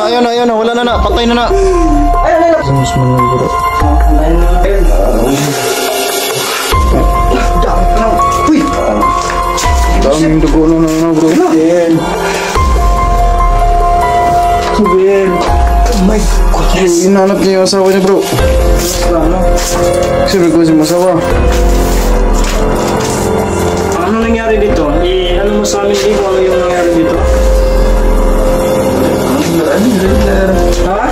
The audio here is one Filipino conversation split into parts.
Ayun na, wala na, patay na. Mas mangal bro. Uy! Daming dugo na bro. Sabihin. Oh my goodness. Inanap niya yung asawa niya bro. Sabi ko si masawa. Ano nangyari dito? Ano mo sa amin dito? Ano yung nangyari dito? Ha?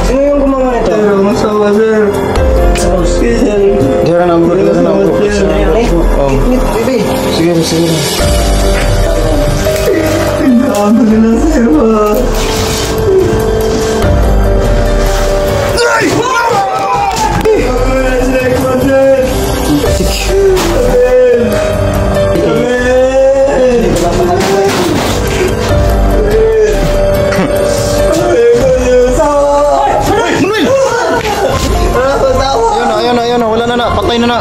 Sino yung gumawa nito? Pero masawa sir. Diyan na bro. Sige. Ano na sir ba? Ayun na, wala na, patay na.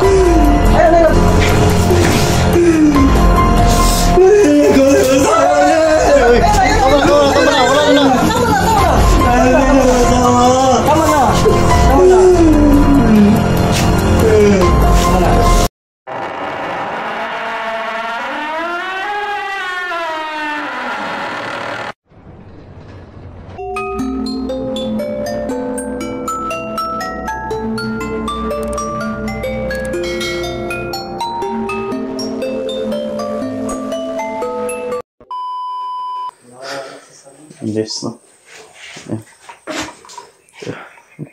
Yes, no?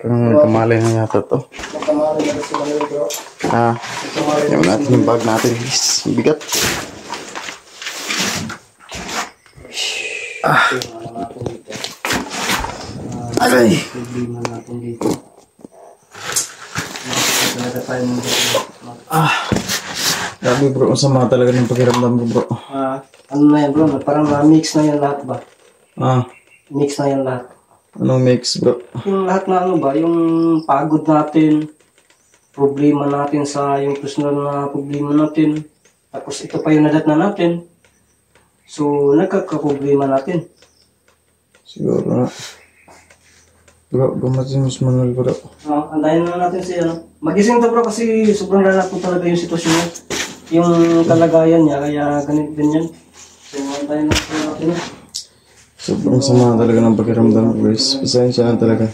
Parang kamali na yata to. Yung natin yung bag natin. Yes, bigat. Aray! Grabe bro, sama talaga ng pakiramdam ko bro. Ano na yan bro? Parang mix na yan lahat ba? Mix na yan lahat. Anong mix bro? Yung lahat na ano ba? Yung pagod natin, problema natin sa yung personal na problema natin. Tapos ito pa yung nadat na natin. So, nagkakaproblema natin. Siguro na. Bro, gumatin mas mangal bro. Andayin na natin siya. Magising to bro kasi sobrang lala po talaga yung sitwasyon niya. Yung kalagayan niya, kaya ganit din yan. So, andayin na natin. Sobrang sama talaga ng pakiramdam ko guys. Pasensya na talaga.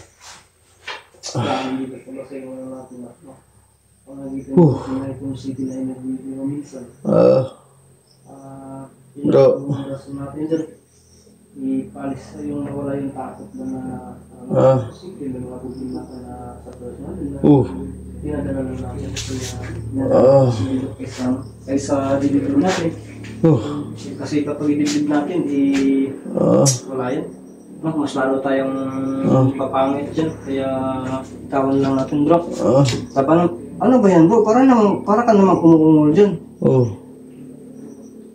Bro. Ipalis yung wala yung takot na posible na problema ka na sa personal. Pinadala lang natin kaysa dilibre natin. Kasi kapag i-deliver natin, wala yan. Mas lalo tayong papangit dyan. Kaya itawan lang natin bro. Ano ba yan bro? Para ka naman kumukungol dyan.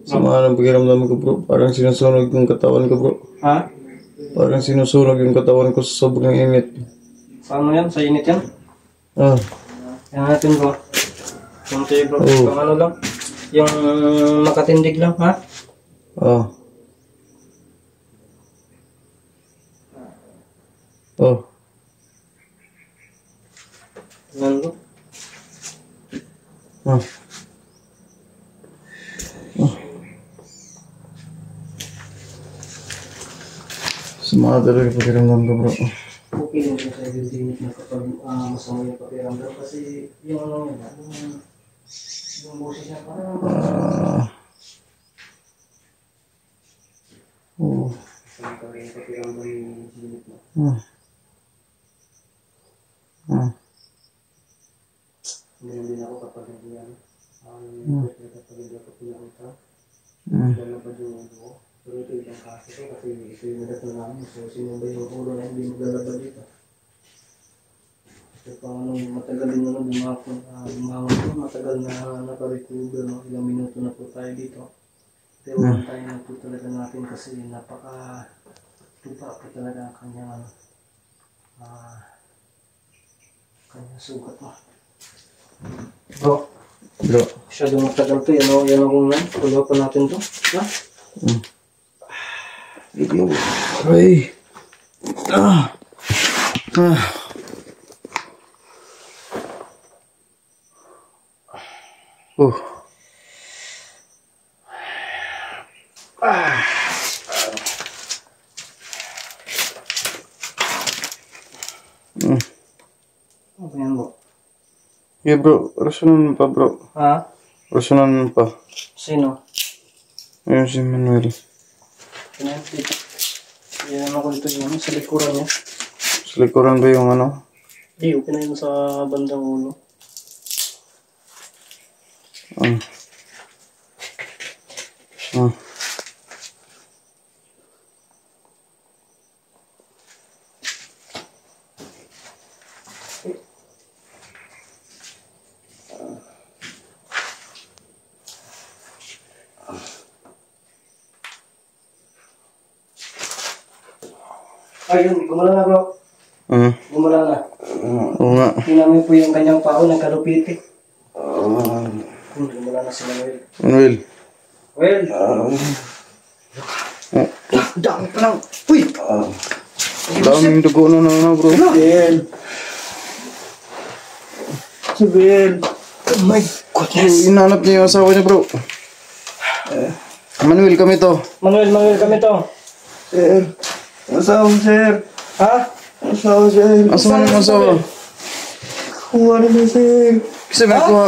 Sama ng pakiramdam ko bro. Parang sinusunog yung katawan ko bro. Parang sinusunog yung katawan ko sa sobrang init. Saan mo yan? Sa init yan? Yan natin bro. Kunti bro. Kung ano lang. Yung makatindig lang ha? Yan bro. Sama talaga pakiramdam ko bro. Okay lang sa dinit na kapag masama yung pakiramdam kasi yung ano yun, yung boses niya parang yung pakiramdam yung dinit mo. Ganyan din ako kapag hindi yan. Kapag hindi ako pinakunta. Ganyan pa yung ulo. Pero ito ibang kaso ko kasi ito yung nadat na namin. So sino ba yung ulo na hindi maglalaba dito? So pang matagal din naman bumangon ko. Matagal na nakarecover. Ilang minuto na po tayo dito. Pero tayo na po talaga natin kasi tupa po talaga ang kanyang kanyang sugat mo. Bro, Bro. Masyadong matagal to. Yan ang una. Pagawa pa natin to. Ha? Aray. Oh. Okay yan bro. Yeah bro, rasonan pa bro. Ha? Rasonan pa. Sino? Ayun si Manuel. Yan dito. Yan ako dito yun. Sa likuran niya. Sa likuran ba yung ano? Di, okay na yun sa bandang ulo. Ayun, gumala na bro. Gumala na. Oo nga. Tingnan po yung kanyang pao, nagkalupit eh. Gumala na si Manuel. Manuel. Well. Dami pa lang. Uy! Daming dugo na bro. Sabihin. Sabihin. Oh my goodness. Inanap niya yung asawa niya bro. Manuel kami to. Manuel kami to. Sir. Asawa sir. Ha? Asawa sir. Asawa ng asawa. Kuha na sir. Kasi may nagkuha.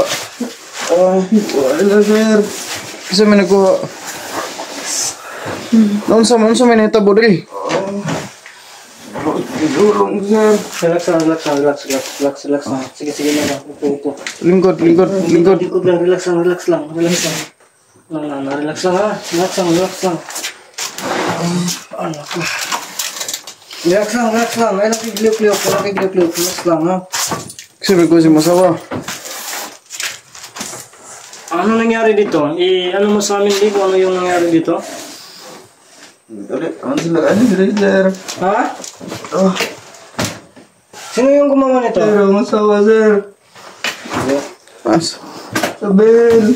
Kuha na sir. Kasi may nagkuha. Noon sa may netabo dali. Tulong sir. Relax lang. Sige lang. Upo. Lingkod. Likod lang, relax lang. Relax lang ha. Relax lang. Anak ko. Relax lang. Ay, nakigliyok. Relax lang ha. Kasi may kuha si masawa. Ano nangyari dito? Ano mo sa amin dito? Ano yung nangyari dito? Ano sir? Ha? Sino yung gumawa nito? Sir, masawa sir. Mas. Sabel.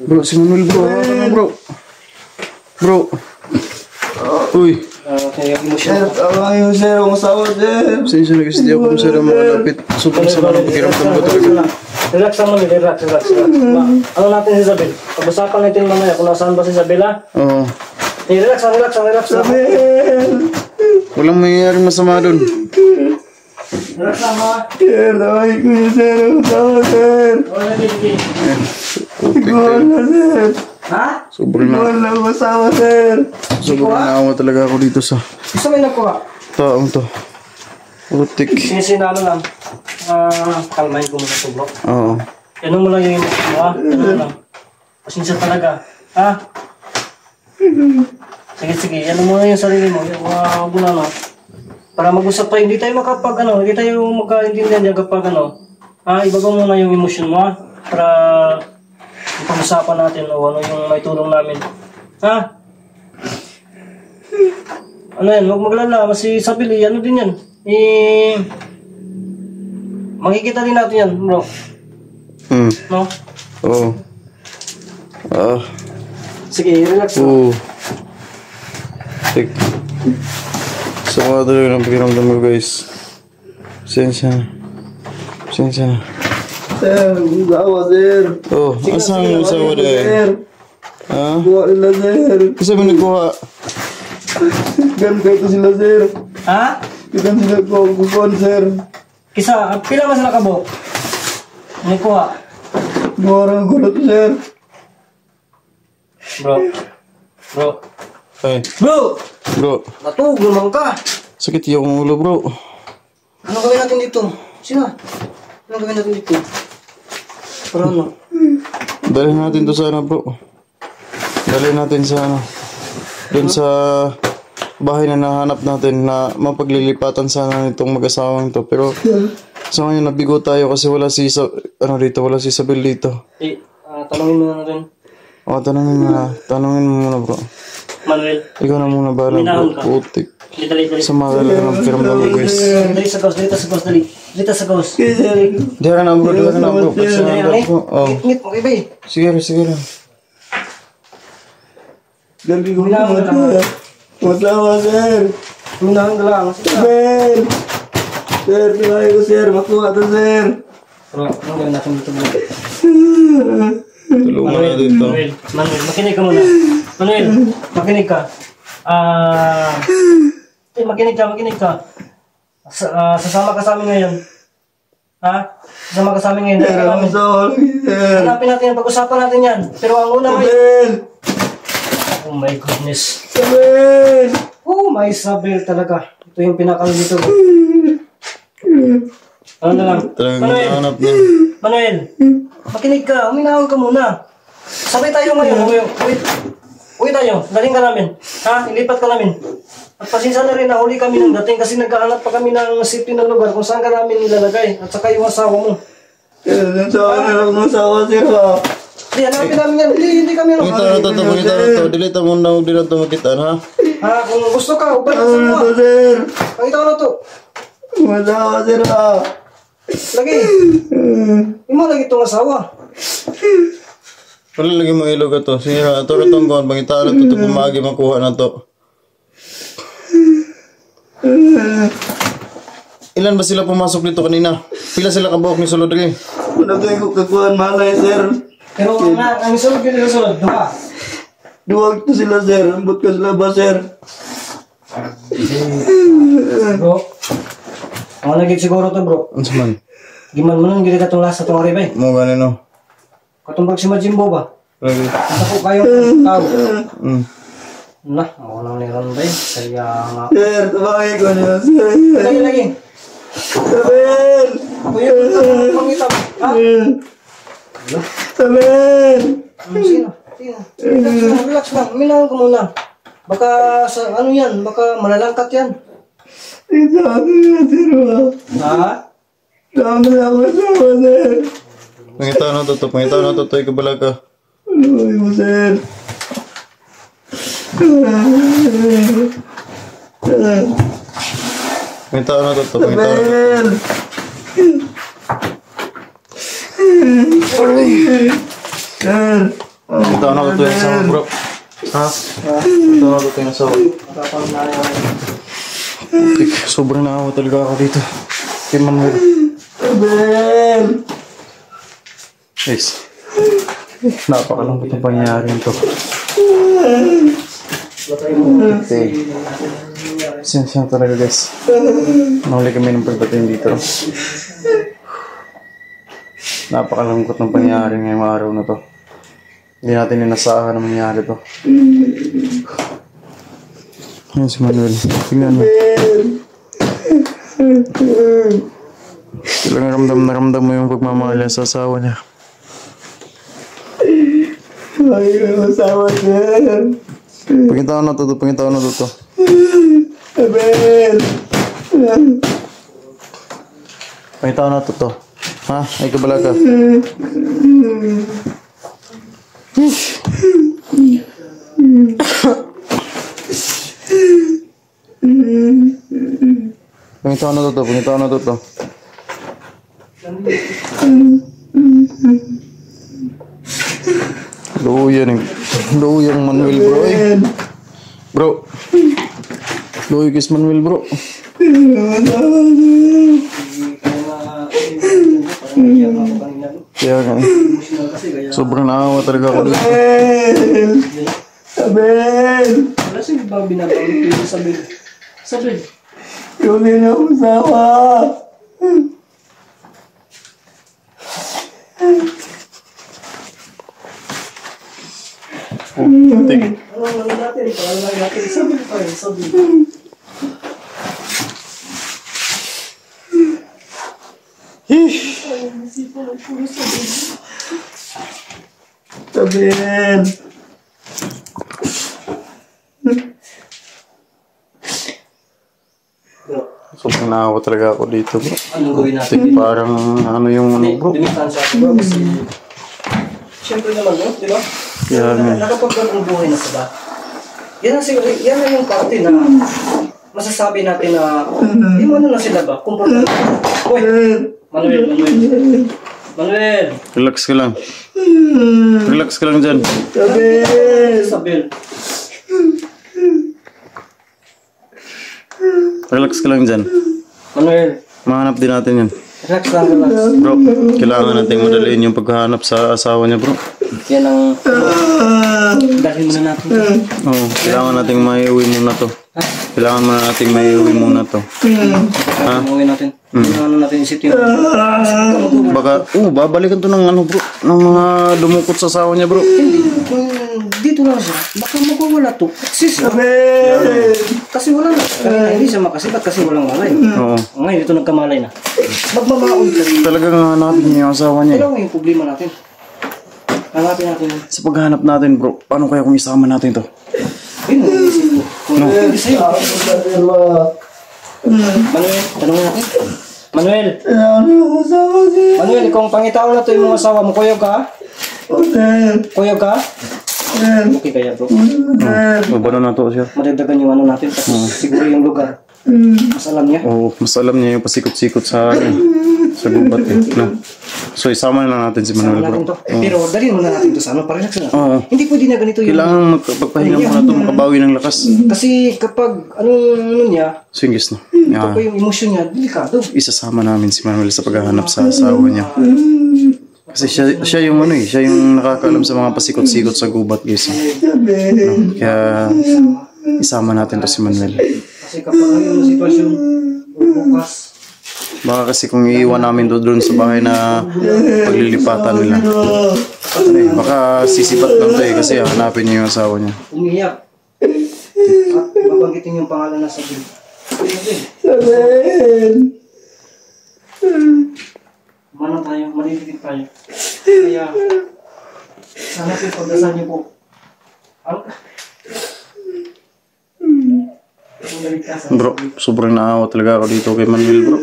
Bro, si Manuel bro. Bro. Uy. Kaya mo Sir, siya. tawayo sir, masawa sir. Sensya na kasi di ako sir ang mga lapit. Sobrang sama ng pakiramdam ko talaga. Relax naman, relax. Ano natin si Isabel? Pag-usapan natin mamaya kung nasaan ba si Isabel ha? Oo. Relax lang. Sabel. Walang mayayari masama dun. Relax lang ha. Sir, tawayo ko yun sir, masawa sir. Sige. Igual na sir. Ha? Sobrang na masawa sir. Sobrang naawa talaga ako dito sa Gusto mo yung nagkuha? taong to. Utik. Sinalo lang. Kalmahin ko muna ito bro. Oo. Ganun mo lang yung emotion mo ha. Ganun mo lang. Pasensya talaga. Ha? Sige. Ano mo lang yung sarili mo. Huwag mo na. Para mag-usap tayo. Hindi tayo hindi tayo magkaintindihan dyan kapag ibabaw mo na yung emotion mo ha. Para ipag-usapan natin o ano yung may tulong namin. Ha? Ano yan? Huwag maglala. Kasi Isabel ano din yan. Makikita din natin yan, bro. No? Oo. Sige, relax na. Oo. Tik. Sama talaga ng pakiramdam ko guys. Pasensya na. Sir, usawa sir. Oh, asang usawa dahil? Ha? Kuha nila sir. Kasi may nagkuha. Ganda ito sila sir. Ha? Kitan sila kukuhan sir. Kisa, pila mas nakabo? May kuha. Marang gulot sir. Bro. Ay. Bro. Natug naman ka. Sakit yung ulo bro. Ano gawin natin dito? Sino? Ano gawin natin dito? Para ano? Dalhin natin to sa bro. Dalhin natin sa doon sa bahay na nahanap natin na mapaglilipatan sana nitong mag-asawang to. Pero sa ngayon nabigo tayo kasi wala si Isabel dito. Tanungin mo na rin. Tanungin mo muna bro. Manuel. Ikaw na muna bahala Minahon ka. bro. Putik. Dali. Sama talaga ng piramdam mo guys. Dali sa ghost, dali. Dito sa ghost. Di ka na bro, Kasi nanggap ko. Oh. Ngit mo, ibay. Sige lang. Gabi ko mata. Masawa, sir. Minahon ka lang. Sir. Sir, pinakay ko, sir. Makuha to, sir. Bro, anong gawin natin dito bro? Tulungan natin to. Manuel, makinig ka muna. Manuel, makinig ka. Makinig ka. Sasama ka sa amin ngayon. Ha? Sasama ka sa amin ngayon. Sir, I'm sorry, sir. Hanapin natin yan. Pag-usapan natin yan. Pero ang una ngayon. Sir. Oh my goodness. Sir. Oh my Isabel talaga. Ito yung pinakalo dito. Ano na lang? Talagang Manuel, hanap niya. Manuel, makinig ka. Uminahon ka muna. Sabay tayo ngayon. Uwi tayo. Daling ka namin. Ha? Ilipat ka namin. At pasensya na rin na huli kami nung dating kasi nagkahanap pa kami ng safety na lugar kung saan ka namin nilalagay. At saka yung asawa mo. Sir, nasawa na lang ng asawa, sir, ha? Hindi, hanapin namin yan. Hindi kami ano. Pangita na to. Dilita mo na huwag din na to makitaan ha. Ha? Kung gusto ka, ubay ka sa Ano to, mga. sir? Pakita ko na to. Masawa, sir, ha? Lagi. Hindi mo lagi itong asawa. Wala lagi mo ilog to. Sige ha. Ito rin itong buwan. Pangita na to. Ito pumagi makuha na to. Ilan ba sila pumasok dito kanina? Pila sila kabuok ni Sulod rin? Ano kayo ko kakuhan malay, sir? Pero ang sunod yun yung sunod. Dua. Duwag to sila, sir. Ambot ka sila ba, sir? Bro. Ang nagig siguro to bro. Ano man? Giman mo nang gili ka itong lasa itong aribay. Mo ganun no? Katumbag si Majimbo ba? Lagi. Ako kayong tao. Hmm. Ako nang niran ba yun? Kaya nga. Sir, tabangin ko niyo, sir. Lagi. Sabihin! Ako yung pangitam. Ha? Sabihin! Sino? Relax lang. Uminahon ko muna. Baka sa ano yan? Baka malalangkat yan. Ito ako na, sir, ha? Ha? Dami na ako asawa, sir. Pangita na to. Pangita na to. Ikaw balag ka. Ano mo, sir? Pangita na to. Pangita na to. Sabihin! Sir! Pangita na to yung sama bro. Ha? Pangita na to yung sama. Kapag na yan. Sobrang naawa talaga ako dito. Kay Manuel. Sabihin! Guys. Napakalungkot ang pangyayari nito. Okay. Siya talaga guys. Nahuli kami ng pagdating dito. Napakalungkot ng pangyayari ngayong araw na to. Hindi natin inasahan na mangyari to. Yan si Manuel. Tingnan mo. Talagang ramdam mo yung pagmamahal niya sa asawa niya. Ay, yung asawa, sir. Pagkitaon na to. Sabihin! Pagkitaon na to. Ha? Ay kabala ka. Pagkitaon na to. Luyang Manuel bro eh. Bro. Luyang Manuel bro. Kaya nga. Sobrang naawa talaga ako dito. Sabihin! Wala siyang ibang binabalik yung Sabil. Yung nila usawa! Putik. Ano natin? Paano natin? Sabil pa rin. Sabihin! Sobrang naawa talaga ako dito bro. Anong gawin natin? Putik, parang ano yung ano bro. Dimistansya ako bro kasi siyempre naman bro, di ba? Kaya nga. Nakapagdang buhay na sila. yan na yung parte na masasabi natin na yung ano na sila ba? Komportable. Uy! Manuel! Relax ka lang. Relax ka lang dyan. Sabel! Relax ka lang dyan. Manuel! Mahanap din natin yan. Relax lang, relax. Bro, kailangan natin madaliin yung paghahanap sa asawa niya, bro. Yan ang... Dahil muna natin. Oo, kailangan nating maiuwi muna to. Kailangan muna nating maiuwi muna to. Ha? Umuwi natin. Ano natin isip yun. Baka, babalikan to ng ano, bro. Ng mga dumukot sa asawa niya, bro. Dito lang siya. Baka magwawala to. Kasi wala na. Kanina hindi siya makasipat kasi walang malay. Oo. Ngayon ito nagkamalay na. Magmamaon ka. Talagang hanapin niya yung asawa niya. Kailangan yung problema natin. Hanapin natin. Sa paghanap natin, bro, paano kaya kung isama natin to? Ayun, nag-iisip ko. Manuel, tanongin natin. Manuel! Manuel, ikaw ang pangitao na to yung mga asawa mo. Kuyog ka? Kuyog ka? Okay kaya bro. Mabano na to siya. Madagdagan yung ano natin kasi siguro yung lugar. Mas alam niya. Oo, mas alam niya yung pasikot-sikot sa sa gubat eh. No? So isama na lang natin si Manuel, bro. Natin to. Pero dalhin muna natin to sa ano, parang relax na. Hindi pwede na ganito yung... Kailangan magpapahinga muna to, makabawi ng lakas. Kasi kapag ano niya, Swingis na. ito pa yung emosyon niya, delikado. Isasama namin si Manuel sa paghahanap sa asawa niya. Kasi siya yung ano eh, siya yung nakakaalam sa mga pasikot-sikot sa gubat, guys. No? Kaya isama natin to si Manuel. Kasi kapag ano yung sitwasyon, bukas. Baka kasi kung iiwan namin doon sa bahay na paglilipatan nila. Baka sisipat lang to eh, kasi hanapin niya yung asawa niya. Umiyak. At babanggitin yung pangalan na Sabel. Mana tayo, malilitig tayo. Kaya, sana po pagdasal niyo po. Bro, sobrang naawa talaga ako dito kay Manuel, bro.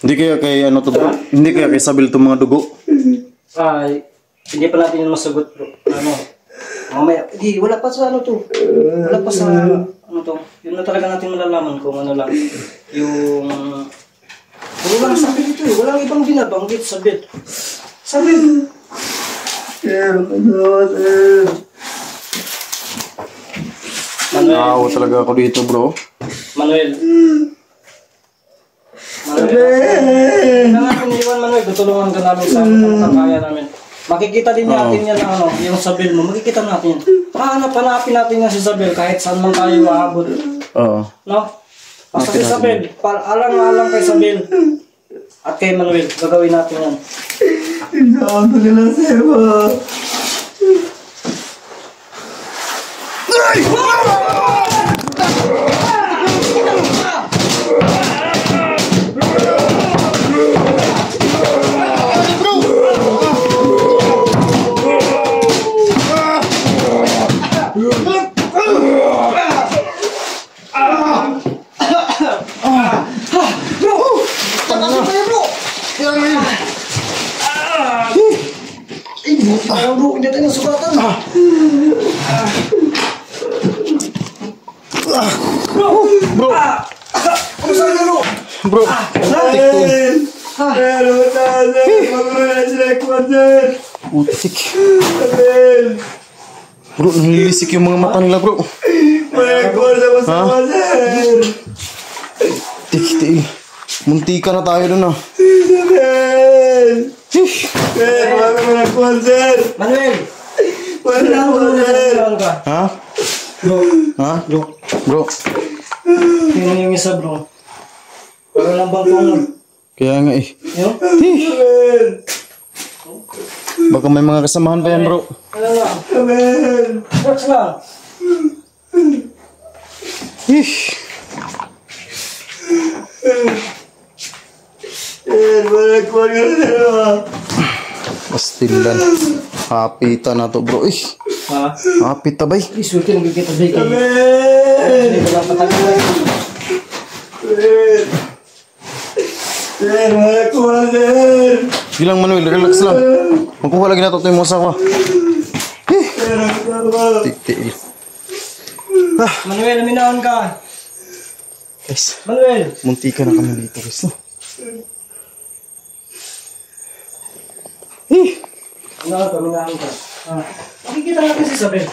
Hindi kaya kay ano to, bro? Hindi kaya kay Sabel itong mga dugo? Ay, hindi pa natin yung masagot, bro. Ano? Mamaya, hindi, wala pa sa ano to. Wala pa sa, ano to. Yun na talaga natin malalaman kung ano lang. Yung... Walang Sabel ito eh. Walang ibang binabanggit, Sabel. Sabel! Manuel. Naawa talaga ako dito, bro. Manuel. Manuel, iwan Manuel, tutulungan ka namin sa kaya namin. Makikita din natin yan ano, yung Sabel mo, makikita natin yan. Hanapin natin yan si Sabel kahit saan man tayo maabot. Oo. No? Basta si Sabel, alang-alang kay Sabel at kay Manuel, gagawin natin yan. Ako nila sebo. Ayaw bro, hindi tayo nasugatan. Bro! Kumusta ka bro? Bro! Utik. Bro, nalilisik yung mga mata nila, bro. Ha? Tik. Muntika na tayo dun, ah. Manuel! Ha? Bro. Ha? Bro. Tingnan yung isa bro. Pero lang bang tungod? Kaya nga eh. Yun? Baka may mga kasamahan pa yan, bro. Wala lang. Relax lang. Pastilan. Hapitan na to, bro. Ha? Hapit tabay. Isulti nang kita day kayo. Hindi ko lang patagal. Bilang Manuel, relax lang. Magkuha lagi na to yung mga asawa. Tiil. Manuel, luminawan ka. Guys, Manuel. munti ka na kami dito guys. No? Luminawan ka. Makikita natin si Isabel.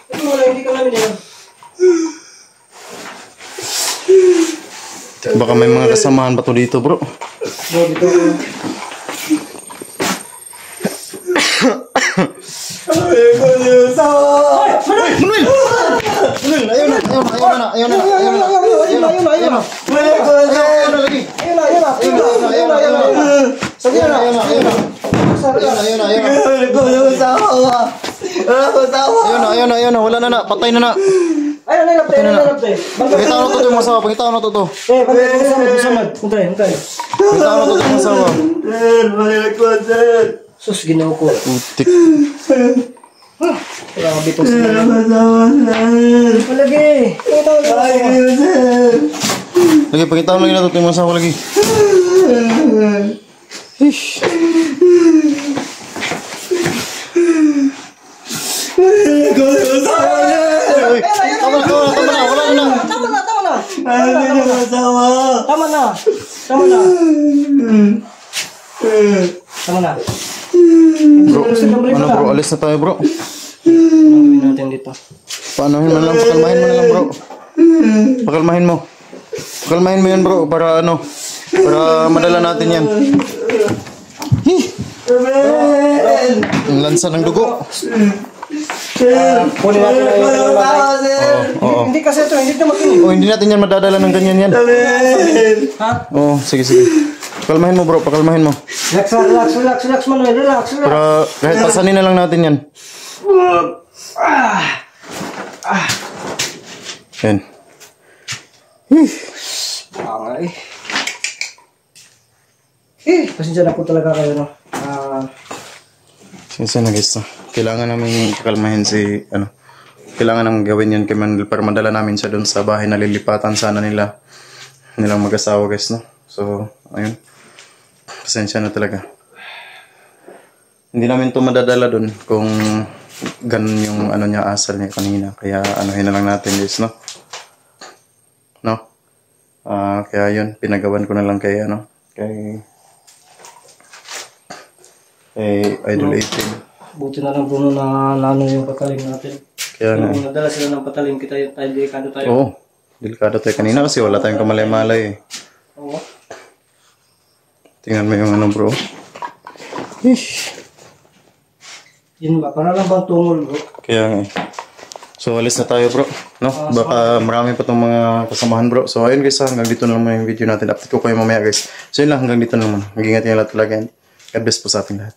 Ito wala, hindi ka namin yan. Baka may mga kasamahan pa to dito bro. Dito. Manuel! Manuel, ayun na. Ayun na. Ayun na. Wala na. Patay na. Ayun na, napte. Pagkitaw na to yung masawa. Pagkitaw na to. Samad. Huntay. Pagkitaw na to yung masawa. Sus, ginaw ko. Putik. Wala ka bitong sila. Malagi. Lagi, pagkitaw lagi na to yung masawa lagi. Ish. Tama na. Wala na. Tama na. Bro, ano bro? Alis na tayo bro. Gawin natin dito. Paanohin mo lang, pakalmahin mo na lang bro. Pakalmahin mo yan bro, para ano, para madala natin yan. Ang lansa ng dugo. Kunin natin na yung Oo. Hindi kasi ito, hindi ito makinig. Oh, hindi natin yan madadala ng ganyan yan. Ha? Oh, sige. Pakalmahin mo bro, pakalmahin mo. Relax, Manuel, relax. Para kahit pasanin na lang natin yan. Yan. Pangay. Pasensya na po talaga kayo, no? Sige na guys, no? Kailangan namin pakalmahin si, kailangan namin gawin yan kay Manuel para madala namin siya doon sa bahay na lilipatan sana nilang mag-asawa guys, no? So, ayun. Pasensya na talaga. Hindi namin to madadala doon kung ganun yung niya, asal niya kanina. Kaya anuhin na lang natin guys, no? No? Kaya yun, pinagawan ko na lang kay Idol 18. Buti na lang po na ano yung patalim natin. Kaya nga. Kung nadala sila ng patalim, delikado tayo. Oo. Delikado tayo kanina kasi wala tayong kamalay-malay eh. Oo. Tingnan mo yung bro. Ish. Yun ba? Para lang bang tungol, bro? Kaya nga eh. So alis na tayo bro. No? Baka marami pa itong mga kasamahan bro. So ayun guys, hanggang dito na naman yung video natin. Update ko kayo mamaya guys. So yun lang, hanggang dito na naman. Mag-ingat yung lahat talaga. God bless po sa ating lahat.